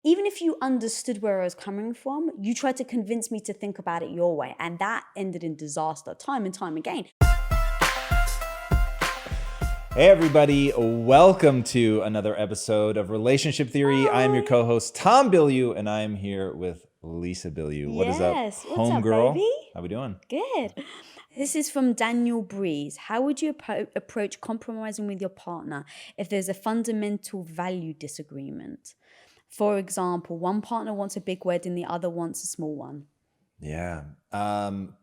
even if you understood where I was coming from, you tried to convince me to think about it your way. And that ended in disaster time and time again. Hey everybody, welcome to another episode of Relationship Theory. Hi. I'm your co-host Tom Bilyeu, and I'm here with Lisa Bilyeu. What is up, Yes. What's up, homegirl? baby? How we doing? Good. This is from Daniel Breeze. How would you approach compromising with your partner if there's a fundamental value disagreement? For example, one partner wants a big wedding, the other wants a small one. Yeah.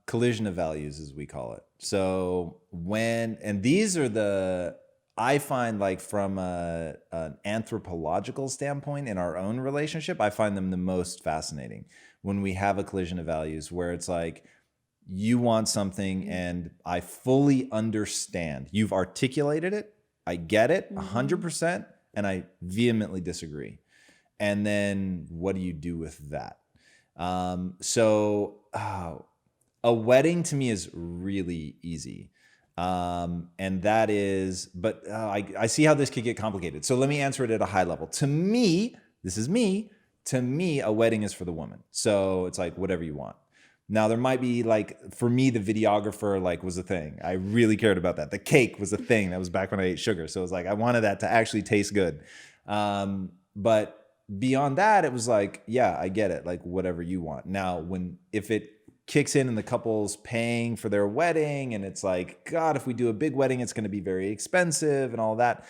Collision of values, as we call it. So these are I find like from an anthropological standpoint in our own relationship, I find them the most fascinating when we have a collision of values where it's like, you want something and I fully understand. You've articulated it. I get it 100%. And I vehemently disagree. And then what do you do with that? A wedding to me is really easy. And that is, but I see how this could get complicated. So let me answer it at a high level. To me, a wedding is for the woman. So it's like whatever you want. Now there might be like, for me, the videographer was a thing. I really cared about that. The cake was a thing. That was back when I ate sugar. So it was like, I wanted that to actually taste good. But beyond that, it was like, yeah, I get it. Like whatever you want. Now, if it kicks in and the couple's paying for their wedding and it's like, God, if we do a big wedding, it's going to be very expensive and all that.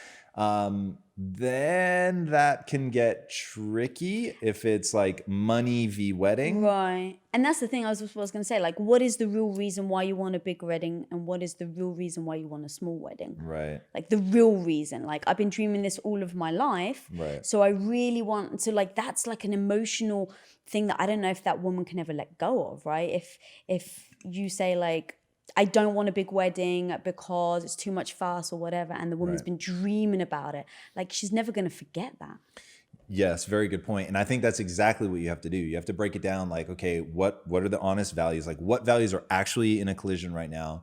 Then that can get tricky if it's like money v wedding. Right. And that's the thing I was going to say. Like, what is the real reason why you want a big wedding and what is the real reason why you want a small wedding? Right. Like the real reason. Like I've been dreaming this all of my life. Right. So I really want to that's like an emotional thing that I don't know if that woman can ever let go of, right? If you say like, I don't want a big wedding because it's too much fuss or whatever, and the woman's been dreaming about it, like she's never going to forget that. Yes, very good point. And I think that's exactly what you have to do. You have to break it down like, okay, what are the honest values? Like what values are actually in a collision right now?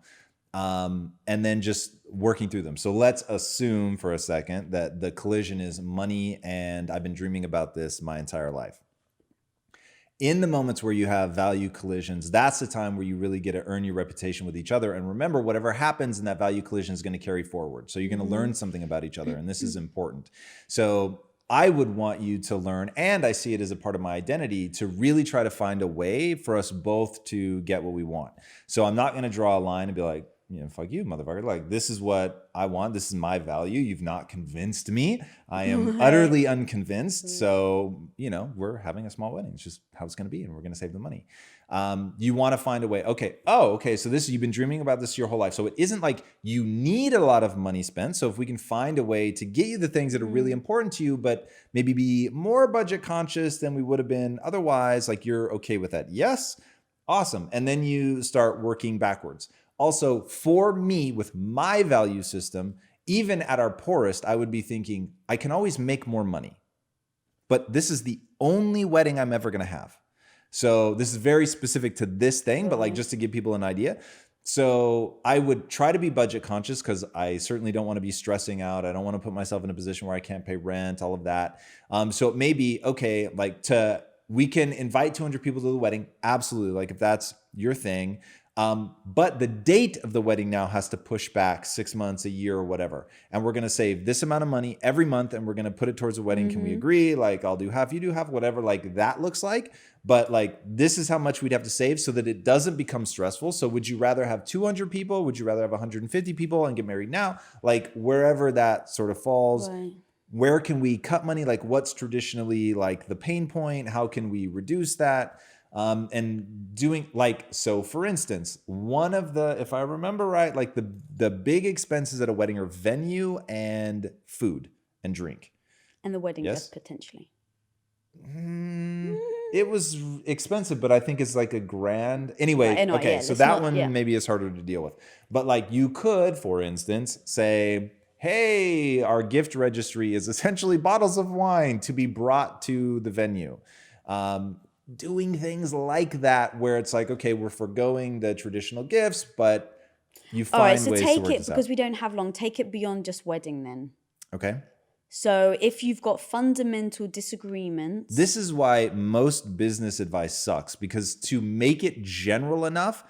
And then just working through them. So let's assume for a second that the collision is money and I've been dreaming about this my entire life. In the moments where you have value collisions, that's the time where you really get to earn your reputation with each other. And remember, whatever happens in that value collision is going to carry forward. So you're going to learn something about each other. And this is important. So I would want you to learn, and I see it as a part of my identity, to really try to find a way for us both to get what we want. So I'm not going to draw a line and be like, fuck you, motherfucker. Like, this is what I want. This is my value. You've not convinced me. I am utterly unconvinced. So, we're having a small wedding. It's just how it's going to be. And we're going to save the money. You want to find a way. Okay. So you've been dreaming about this your whole life. So it isn't like you need a lot of money spent. So if we can find a way to get you the things that are really important to you, but maybe be more budget conscious than we would have been otherwise, like you're okay with that. Yes. Awesome. And then you start working backwards. Also, for me, with my value system, even at our poorest, I would be thinking, I can always make more money. But this is the only wedding I'm ever going to have. So this is very specific to this thing, but like just to give people an idea. So I would try to be budget conscious because I certainly don't want to be stressing out. I don't want to put myself in a position where I can't pay rent, all of that. So it may be, okay, we can invite 200 people to the wedding. Absolutely. Like if that's your thing. But the date of the wedding now has to push back 6 months, a year, or whatever. And we're going to save this amount of money every month and we're going to put it towards the wedding. Can we agree? Like I'll do half, you do half, whatever like that looks like. But like, this is how much we'd have to save so that it doesn't become stressful. So would you rather have 200 people? Would you rather have 150 people and get married now? Like wherever that sort of falls. Right. Where can we cut money? Like what's traditionally like the pain point? How can we reduce that? And doing so for instance, one of the, if I remember right, like the big expenses at a wedding are venue and food and drink. And the wedding dress potentially. It was expensive, but I think it's like $1,000. Anyway, okay, so that one maybe is harder to deal with. But like you could, for instance, say, hey, our gift registry is essentially bottles of wine to be brought to the venue. Doing things like that where it's like, okay, we're forgoing the traditional gifts, but you find ways to work this out. Because we don't have long, take it beyond just wedding then. Okay. So if you've got fundamental disagreements, This is why most business advice sucks, because to make it general enough,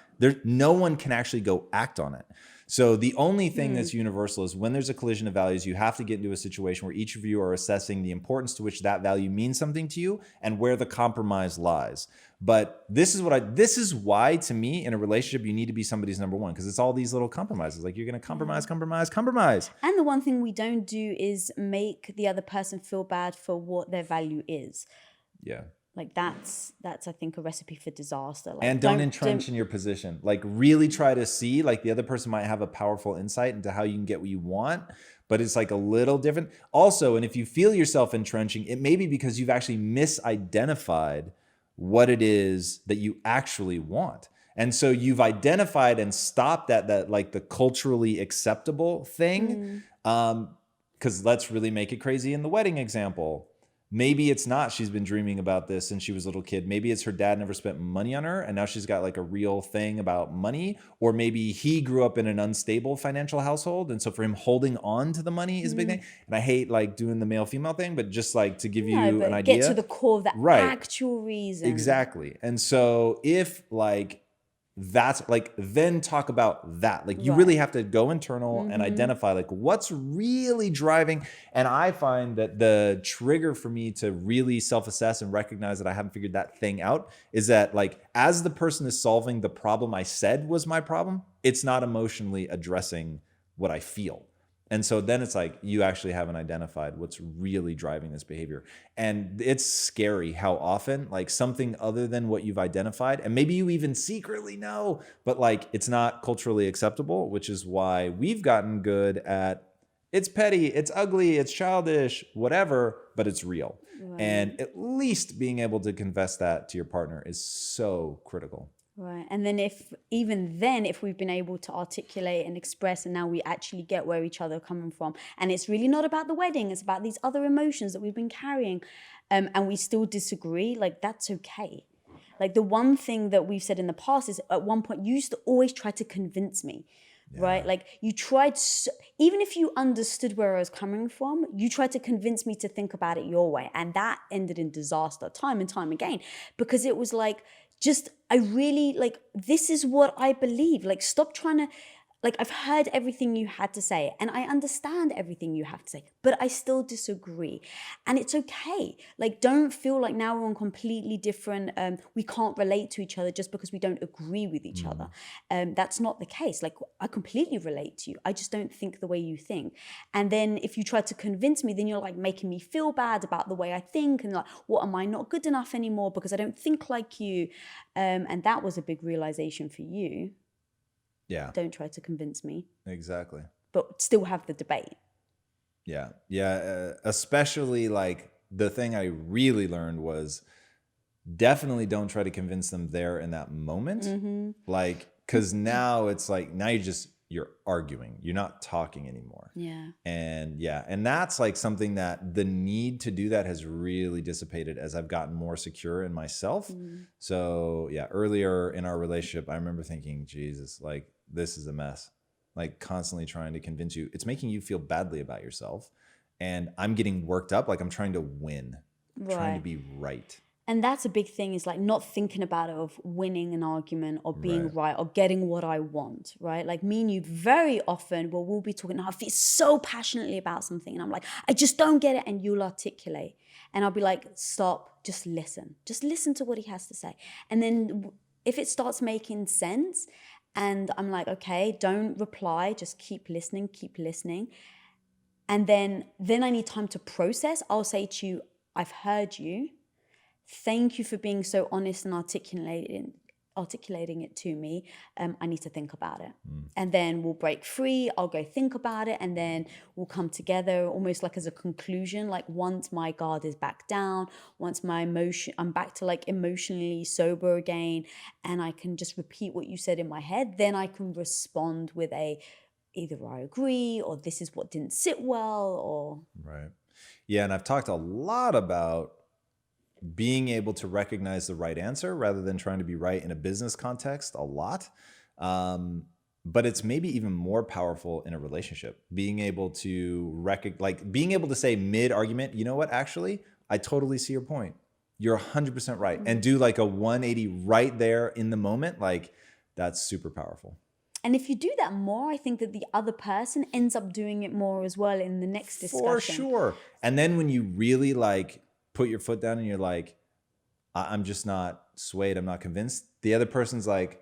no one can actually go act on it. So the only thing that's universal is when there's a collision of values, you have to get into a situation where each of you are assessing the importance to which that value means something to you and where the compromise lies. But this is why to me in a relationship you need to be somebody's number one, because it's all these little compromises. Like you're going to compromise. and the one thing we don't do is make the other person feel bad for what their value is. Yeah. Like that's I think a recipe for disaster. Like, And don't entrench in your position. Like really try to see, like the other person might have a powerful insight into how you can get what you want, but it's like a little different. Also, and if you feel yourself entrenching, it may be because you've actually misidentified what it is that you actually want. And so you've identified and stopped that like the culturally acceptable thing. Because let's really make it crazy in the wedding example. Maybe it's not she's been dreaming about this since she was a little kid. Maybe it's her dad never spent money on her and now she's got like a real thing about money. Or maybe he grew up in an unstable financial household. And so for him holding on to the money is a big thing. And I hate like doing the male-female thing, but just like to give you an idea. Get to the core of the actual reason. Exactly. And so if like that's like, then talk about that. Like you really have to go internal and identify like what's really driving. And I find that the trigger for me to really self-assess and recognize that I haven't figured that thing out is that like, as the person is solving the problem I said was my problem, it's not emotionally addressing what I feel. And so then it's like, you actually haven't identified what's really driving this behavior. And it's scary how often like something other than what you've identified, and maybe you even secretly know, but like it's not culturally acceptable, which is why we've gotten good at it's petty, it's ugly, it's childish, whatever, but it's real. And at least being able to confess that to your partner is so critical. Right. And then if we've been able to articulate and express and now we actually get where each other are coming from, and it's really not about the wedding, it's about these other emotions that we've been carrying, and we still disagree, like that's okay. Like the one thing that we've said in the past is at one point you used to always try to convince me. Right? Like you tried, even if you understood where I was coming from, you tried to convince me to think about it your way. And that ended in disaster time and time again, because it was like, I really like, this is what I believe. Like, stop trying to, like, I've heard everything you had to say and I understand everything you have to say, but I still disagree. And it's okay. Like, don't feel like now we're on completely different, we can't relate to each other just because we don't agree with each other. That's not the case. Like, I completely relate to you. I just don't think the way you think. And then if you try to convince me, then you're like making me feel bad about the way I think. And like, what, am I not good enough anymore because I don't think like you? And that was a big realization for you. Yeah. Don't try to convince me. Exactly. But still have the debate. Yeah. Yeah. Especially like the thing I really learned was definitely don't try to convince them there in that moment. Like, cause now it's like, now you're arguing, you're not talking anymore. Yeah. And that's like something that the need to do that has really dissipated as I've gotten more secure in myself. So yeah, earlier in our relationship, I remember thinking, Jesus, like this is a mess. Like constantly trying to convince you, it's making you feel badly about yourself. And I'm getting worked up. Like I'm trying to win, trying to be right. And that's a big thing, is like not thinking about it of winning an argument or being right or getting what I want, right? Like me and you very often we'll be talking, I feel so passionately about something. And I'm like, I just don't get it. And you'll articulate. And I'll be like, stop, just listen. Just listen to what he has to say. And then if it starts making sense and I'm like, okay, don't reply, just keep listening. And then I need time to process. I'll say to you, I've heard you. Thank you for being so honest and articulating it to me. I need to think about it. And then we'll break free. I'll go think about it. And then we'll come together almost like as a conclusion. Like once my guard is back down, once I'm back to like emotionally sober again, and I can just repeat what you said in my head, then I can respond with either I agree or this is what didn't sit well or. Right. Yeah. And I've talked a lot about being able to recognize the right answer rather than trying to be right in a business context a lot. but it's maybe even more powerful in a relationship, being able to being able to say mid argument, you know what, actually, I totally see your point. You're 100% right. And do like a 180 right there in the moment. Like that's super powerful. And if you do that more, I think that the other person ends up doing it more as well in the next discussion. For sure. And then when you really like put your foot down and you're like, I'm just not swayed, I'm not convinced. The other person's like,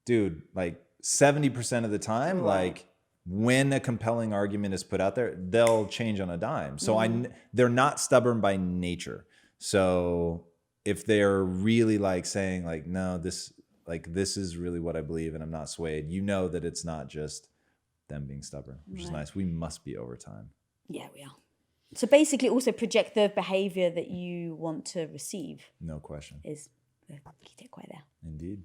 dude, like 70% of the time, like when a compelling argument is put out there, they'll change on a dime. So they're not stubborn by nature. So if they're really like saying like, no, this is really what I believe and I'm not swayed, you know that it's not just them being stubborn, which is nice. We must be over time. Yeah, we are. So basically also project the behavior that you want to receive. No question. Is the key takeaway there. Indeed.